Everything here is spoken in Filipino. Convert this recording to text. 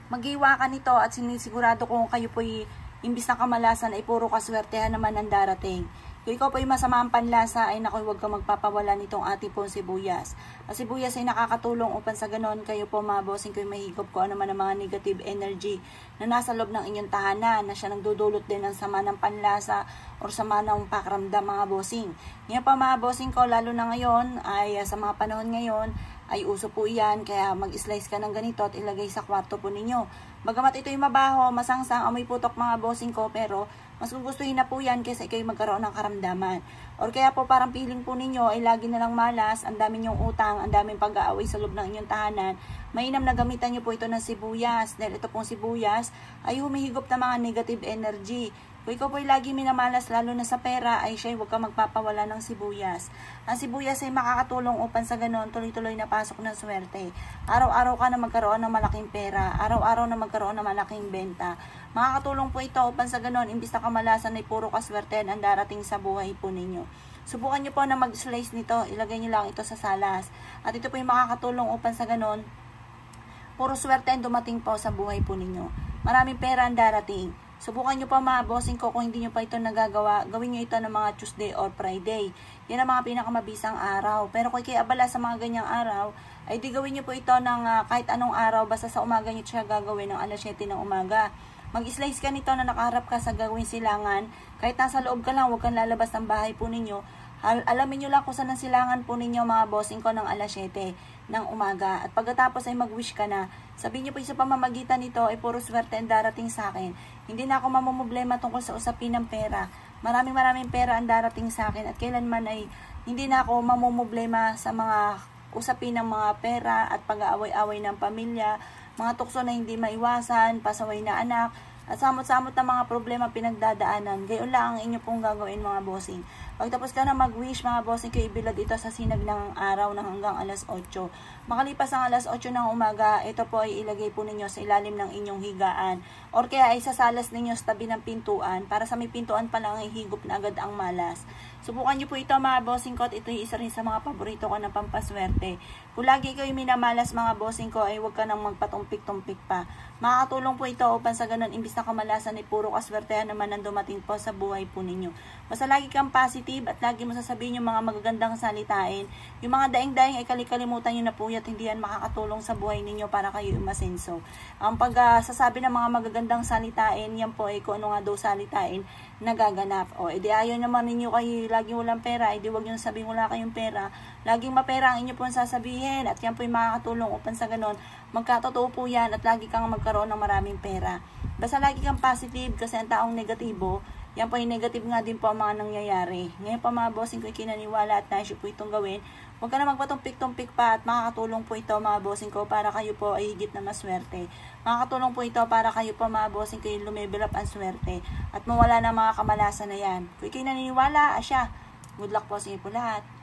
Maghiwa ka nito at sinisigurado kung kayo po'y imbis na kamalasan ay puro kaswertehan naman ang darating. Kung ikaw po'y masama ang panlasa ay naku, huwag ka magpapawala nitong ating pong sibuyas. Ang sibuyas ay nakakatulong upang sa ganon kayo po mga bossing ko'y mahigop ko ano man ang mga negative energy na nasa loob ng inyong tahanan na siya nagdudulot din ng sama ng panlasa or sama ng pakiramdam mga bossing. Ngayon pa mga bossing ko, lalo na ngayon ay sa mga panahon ngayon ay uso po yan, kaya mag-slice ka ng ganito at ilagay sa kwarto po ninyo. Bagamat ito'y mabaho, masangsang, amoy putok mga bossing ko, pero mas gugustuhin na po yan kaysa ikaw magkaroon ng karamdaman. Or kaya po parang feeling po ninyo ay lagi na lang malas, ang dami nyong utang, ang daming pag-aaway sa loob ng inyong tahanan, mainam na gamitan nyo po ito ng sibuyas. Dahil ito pong sibuyas ay humihigop ng mga negative energy. Kung ikaw po'y lagi minamalas, lalo na sa pera, ay siya huwag ka magpapawala ng sibuyas. Ang sibuyas ay makakatulong upang sa ganon tuloy-tuloy na pasok ng swerte. Araw-araw ka na magkaroon ng malaking pera, araw-araw na magkaroon ng malaking benta. Makakatulong po ito upang sa ganon, imbis na kamalasan ay puro kaswertehan ang darating sa buhay po ninyo. Subukan nyo po na mag-slice nito, ilagay nyo lang ito sa salas. At ito po yung makakatulong upang sa ganon, puro swerte ang dumating po sa buhay po ninyo. Maraming pera ang darating. Subukan nyo pa mga bossing ko, kung hindi nyo pa ito nagagawa, gawin nyo ito ng mga Tuesday or Friday. Yan ang mga pinakamabisang araw. Pero kung kayo abala sa mga ganyang araw, ay di gawin nyo po ito ng kahit anong araw, basta sa umaga nyo siya gagawin ng alas 7 ng umaga. Mag-slice ka nito na nakaharap ka sa gagawin silangan. Kahit nasa loob ka lang, huwag kang lalabas ng bahay po ninyo. Alamin nyo lang kung saan ang silangan po ninyo mga bossing ko ng alas 7 ng umaga. At pagkatapos ay mag-wish ka na. Sabihin nyo po sa pamamagitan nito ay puro swerte ang darating sa akin. Hindi na ako mamumblema tungkol sa usapin ng pera. Maraming pera ang darating sa akin. At kailanman ay hindi na ako mamumblema sa mga usapin ng mga pera at pag-aaway-away ng pamilya. Mga tukso na hindi maiwasan, pasaway na anak, at samot-samot na mga problema pinagdadaanan. Gayon lang ang inyo pong gagawin mga bossing. Pagtapos ka na mag-wish mga bossing, kayo ibilad ito sa sinag ng araw na hanggang alas 8. Makalipas ang alas 8 ng umaga, ito po ay ilagay po ninyo sa ilalim ng inyong higaan. Or kaya ay sasalas ninyo sa tabi ng pintuan, para sa may pintuan pa lang ay higop na agad ang malas. Subukan nyo po ito mga bossing ko, at ito ay isa rin sa mga paborito ko na pampaswerte. Kung lagi kayo minamalas mga bossing ko, ay huwag ka nang magpatumpik-tumpik pa. Makakatulong po ito upang sa ganun, imbis na kamalasan ay puro kaswertehan naman ang dumating po sa buhay po ninyo. Basta lagi kang positive at lagi mo sasabihin yung mga magagandang salitain. Yung mga daing-daing ay kalikalimutan nyo na po at hindi yan makakatulong sa buhay ninyo para kayo umasenso. Ang pagsasabi ng mga magagandang salitain, yan po ay kung ano nga daw salitain nagaganap. O edi ayaw naman ninyo kayo laging walang pera, edi wag nyo sabihin wala kayong pera. Laging mapera ang inyo po sasabihin at yan po yung makakatulong upang sa ganon magkatotoo po yan at lagi kang magkaroon ng maraming pera. Basta lagi kang positive kasi ang taong negatibo, yan po yung negative nga din po ang mga nangyayari. Ngayon pa mga bossing ko kinaniwala at nais po itong gawin. Huwag ka na magpatumpik-tumpik pa at makakatulong po ito mga bossing ko para kayo po ay higit na maswerte. Makakatulong po ito para kayo po mga bossing ko yung lumevel up ang swerte at mawala na mga kamalasan na yan. Kung kayo naniniwala, asya, good luck po sa inyo po lahat.